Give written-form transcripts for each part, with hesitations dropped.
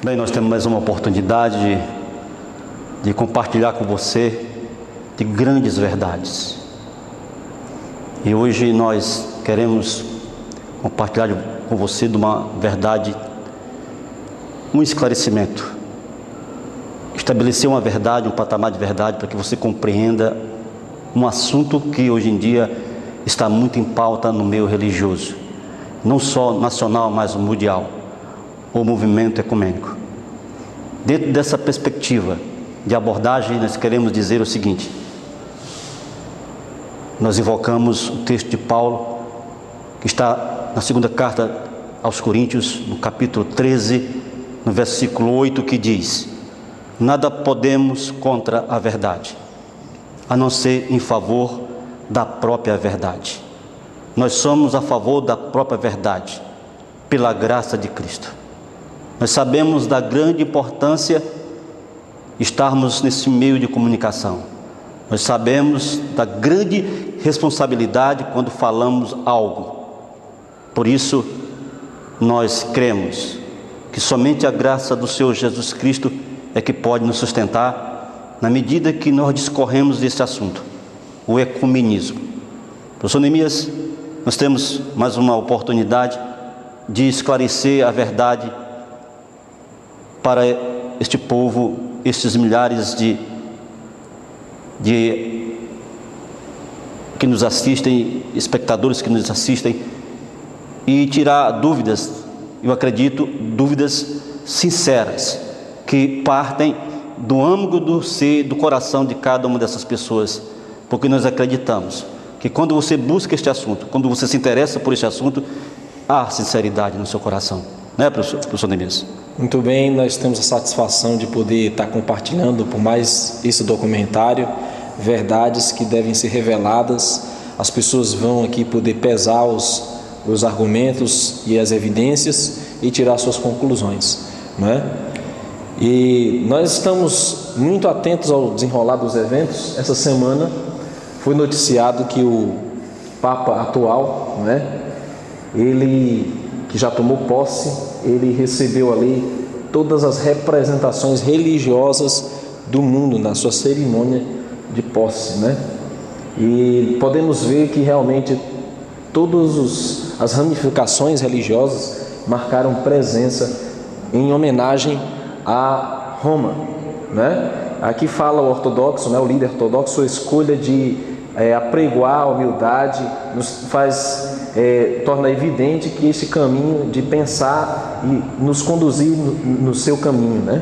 Bem, nós temos mais uma oportunidade de compartilhar com você de grandes verdades. E hoje nós queremos compartilhar com você de uma verdade, um esclarecimento. Estabelecer uma verdade, um patamar de verdade, para que você compreenda um assunto que hoje em dia está muito em pauta no meio religioso. Não só nacional, mas mundial. O movimento ecumênico. Dentro dessa perspectiva de abordagem, nós queremos dizer o seguinte: nós invocamos o texto de Paulo, que está na segunda carta aos Coríntios, no capítulo 13, no versículo 8, que diz: nada podemos contra a verdade, a não ser em favor da própria verdade. Nós somos a favor da própria verdade, pela graça de Cristo. Nós sabemos da grande importância estarmos nesse meio de comunicação. Nós sabemos da grande responsabilidade quando falamos algo. Por isso, nós cremos que somente a graça do Senhor Jesus Cristo é que pode nos sustentar na medida que nós discorremos desse assunto, o ecumenismo. Professor Neemias, nós temos mais uma oportunidade de esclarecer a verdade para este povo, estes milhares de que nos assistem, espectadores que nos assistem, e tirar dúvidas, eu acredito, dúvidas sinceras, que partem do âmago do ser, do coração de cada uma dessas pessoas, porque nós acreditamos que quando você busca este assunto, quando você se interessa por este assunto, há sinceridade no seu coração, né, professor Neemias? Muito bem, nós temos a satisfação de poder estar compartilhando por mais esse documentário, verdades que devem ser reveladas. As pessoas vão aqui poder pesar os argumentos e as evidências e tirar suas conclusões, não é? E nós estamos muito atentos ao desenrolar dos eventos. Essa semana foi noticiado que o Papa atual, não é? Ele que já tomou posse, ele recebeu ali todas as representações religiosas do mundo na sua cerimônia de posse, né? E podemos ver que realmente todas as ramificações religiosas marcaram presença em homenagem a Roma, né? Aqui fala o ortodoxo, né? O líder ortodoxo, sua escolha de apregoar a humildade nos faz torna evidente que esse caminho de pensar e nos conduzir no seu caminho, né?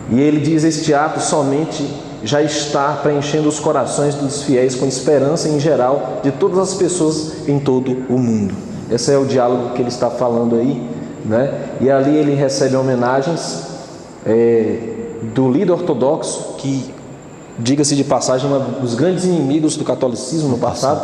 E ele diz: este ato somente já está preenchendo os corações dos fiéis com esperança em geral de todas as pessoas em todo o mundo. Esse é o diálogo que ele está falando aí, né? E ali ele recebe homenagens do líder ortodoxo, que, diga-se de passagem, um dos grandes inimigos do catolicismo no passado,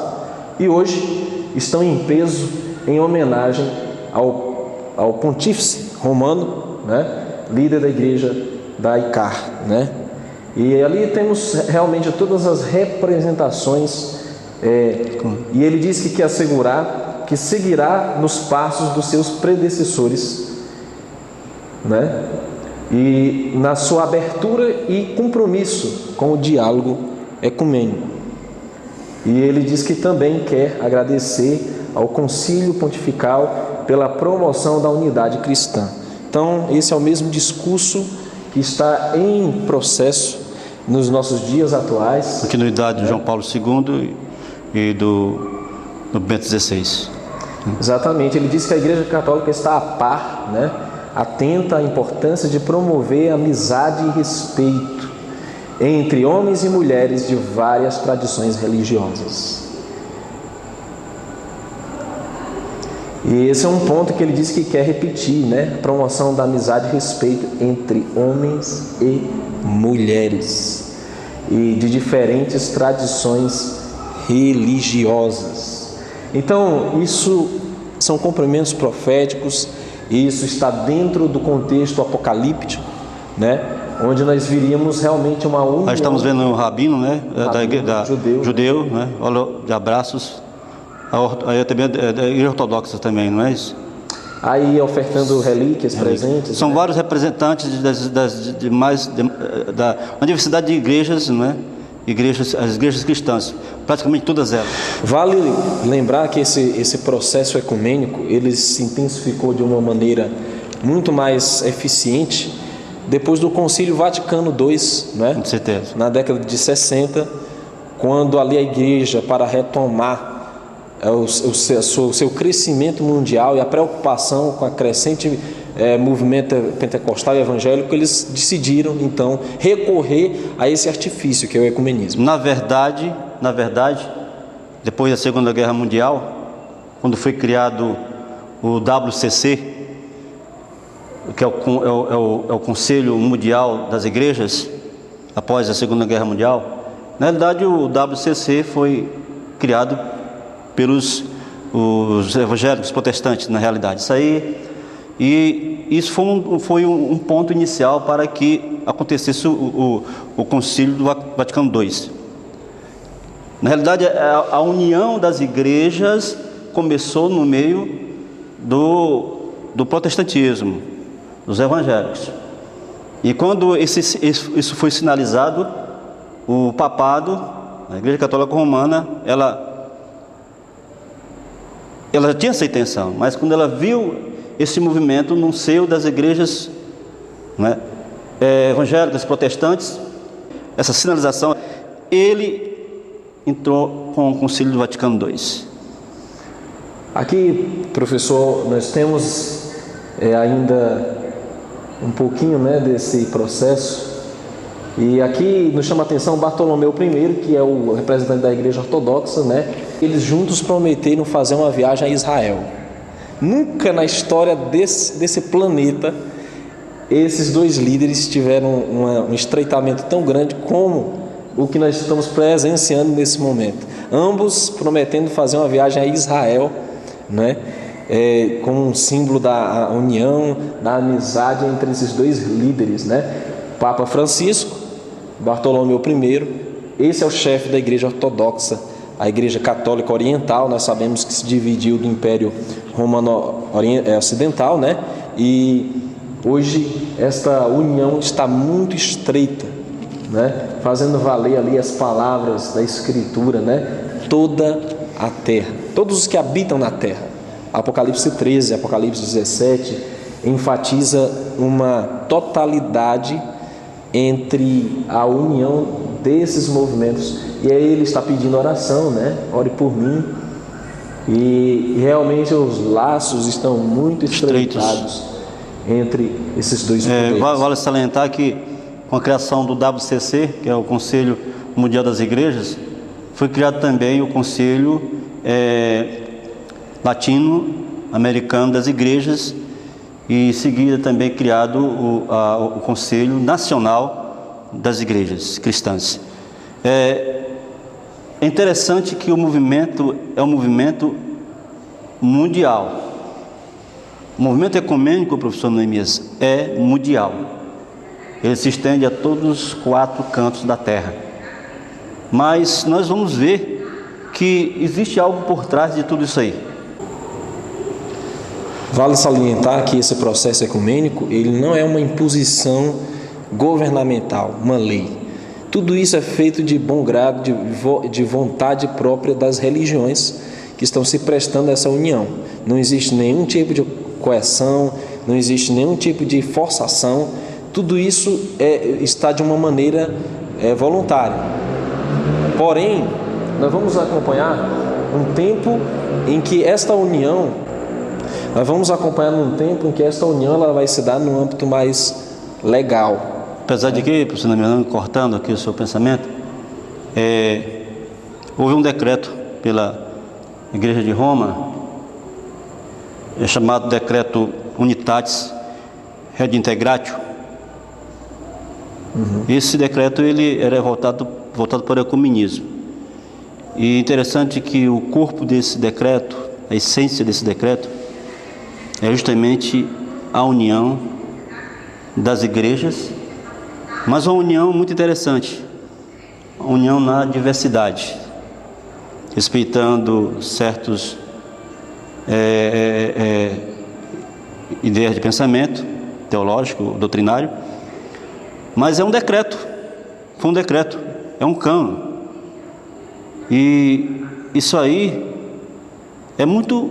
e hoje estão em peso em homenagem ao pontífice romano, né? Líder da igreja da Icar, né? E ali temos realmente todas as representações, e ele diz que quer assegurar que seguirá nos passos dos seus predecessores, né? E na sua abertura e compromisso com o diálogo ecumênico. E ele diz que também quer agradecer ao Concílio Pontifical pela promoção da unidade cristã. Então, esse é o mesmo discurso que está em processo nos nossos dias atuais. Continuidade de João Paulo II e do Bento XVI. Exatamente, ele diz que a Igreja Católica está a par, né? Atenta à importância de promover amizade e respeito entre homens e mulheres de várias tradições religiosas. E esse é um ponto que ele diz que quer repetir, né? A promoção da amizade e respeito entre homens e mulheres e de diferentes tradições religiosas. Então, isso são cumprimentos proféticos, e isso está dentro do contexto apocalíptico, né? Onde nós viríamos realmente uma união. Nós estamos vendo um rabino, né? Judeu, né? Olha, de abraços. Aí também da igreja ortodoxa também, não é isso? aí ofertando relíquias, presentes. São vários representantes da uma diversidade de igrejas, não é? As igrejas cristãs, praticamente todas elas. Vale lembrar que esse processo ecumênico, ele se intensificou de uma maneira muito mais eficiente depois do Concílio Vaticano II, né? Com certeza. Na década de 60, quando ali a igreja, para retomar o seu crescimento mundial e a preocupação com a crescente movimento pentecostal e evangélico, eles decidiram então recorrer a esse artifício que é o ecumenismo. Na verdade, depois da Segunda Guerra Mundial, quando foi criado o WCC, que é o Conselho Mundial das Igrejas, após a Segunda Guerra Mundial, na realidade o WCC foi criado pelos os evangélicos protestantes, na realidade. Isso foi um ponto inicial para que acontecesse o Concílio do Vaticano II. Na realidade, a união das igrejas começou no meio do protestantismo, dos evangélicos. E quando isso foi sinalizado, o papado, a Igreja Católica Romana, ela já tinha essa intenção, mas quando ela viu esse movimento no seio das igrejas, né, evangélicas, protestantes, essa sinalização, ele entrou com o Concílio do Vaticano II. Aqui, professor, nós temos ainda um pouquinho, né, desse processo, e aqui nos chama a atenção Bartolomeu I, que é o representante da Igreja Ortodoxa, né? Eles juntos prometeram fazer uma viagem a Israel. Nunca na história desse planeta esses dois líderes tiveram um estreitamento tão grande como o que nós estamos presenciando nesse momento. Ambos prometendo fazer uma viagem a Israel, né? Como um símbolo da união, da amizade entre esses dois líderes, né? Papa Francisco, Bartolomeu I, esse é o chefe da Igreja Ortodoxa, a Igreja Católica Oriental. Nós sabemos que se dividiu do Império Romano Ocidental, né? E hoje esta união está muito estreita, né? Fazendo valer ali as palavras da Escritura, né? Toda a terra, todos os que habitam na terra. Apocalipse 13, Apocalipse 17 enfatiza uma totalidade entre a união desses movimentos. E aí ele está pedindo oração, né? Ore por mim. E realmente os laços estão muito estreitados entre esses dois poderes. Vale salientar que com a criação do WCC, que é o Conselho Mundial das Igrejas, foi criado também o Conselho Latino-Americano das Igrejas, e em seguida também criado o Conselho Nacional das Igrejas Cristãs. É interessante que o movimento é um movimento mundial. O movimento ecumênico, professor Neemias, é mundial. Ele se estende a todos os 4 cantos da terra. Mas nós vamos ver que existe algo por trás de tudo isso aí. Vale salientar que esse processo ecumênico, ele não é uma imposição governamental, uma lei. Tudo isso é feito de bom grado, de vontade própria das religiões que estão se prestando a essa união. Não existe nenhum tipo de coerção, não existe nenhum tipo de forçação. Tudo isso está de uma maneira voluntária. Porém, nós vamos acompanhar um tempo em que esta união, ela vai se dar no âmbito mais legal. Apesar de que, professor Neemias, cortando aqui o seu pensamento, houve um decreto pela Igreja de Roma, chamado Decreto Unitatis Redintegratio. Esse decreto ele era voltado para o ecumenismo. E interessante que o corpo desse decreto, a essência desse decreto, é justamente a união das igrejas, mas uma união muito interessante, a união na diversidade, respeitando certos viés de pensamento teológico, doutrinário, mas é um decreto, foi um decreto, é um cânon. E isso aí é muito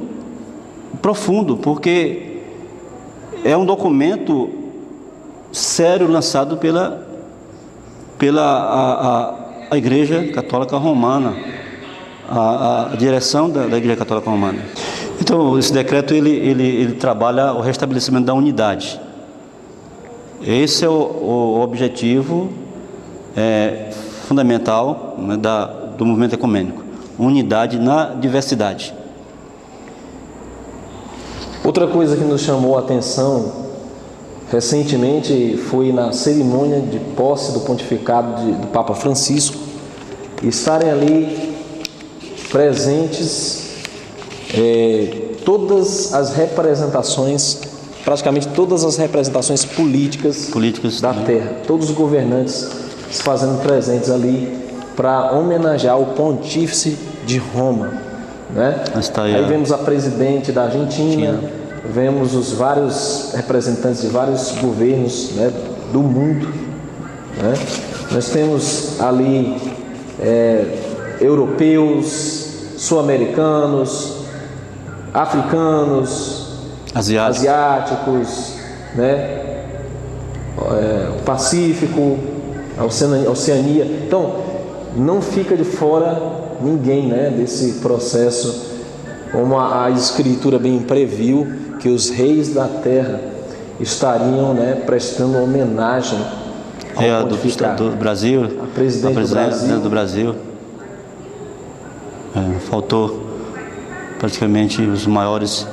profundo, porque é um documento sério lançado pela Igreja Católica Romana, a direção da Igreja Católica Romana. Então, esse decreto ele trabalha o restabelecimento da unidade. Esse é o objetivo fundamental, né, do movimento ecumênico: unidade na diversidade. Outra coisa que nos chamou a atenção recentemente foi na cerimônia de posse do pontificado do Papa Francisco, estarem ali presentes todas as representações, praticamente todas as representações políticas da terra, todos os governantes se fazendo presentes ali para homenagear o pontífice de Roma, né? Aí vemos a presidente da Argentina, vemos os vários representantes de vários governos, né, do mundo, né? Nós temos ali europeus, sul-americanos, africanos, asiáticos, né? O Pacífico, a Oceania. Então, não fica de fora ninguém, né, desse processo, como a Escritura bem previu, que os reis da terra estariam, né, prestando homenagem ao pontificado. Do Brasil, a presidente do Brasil. Faltou praticamente os maiores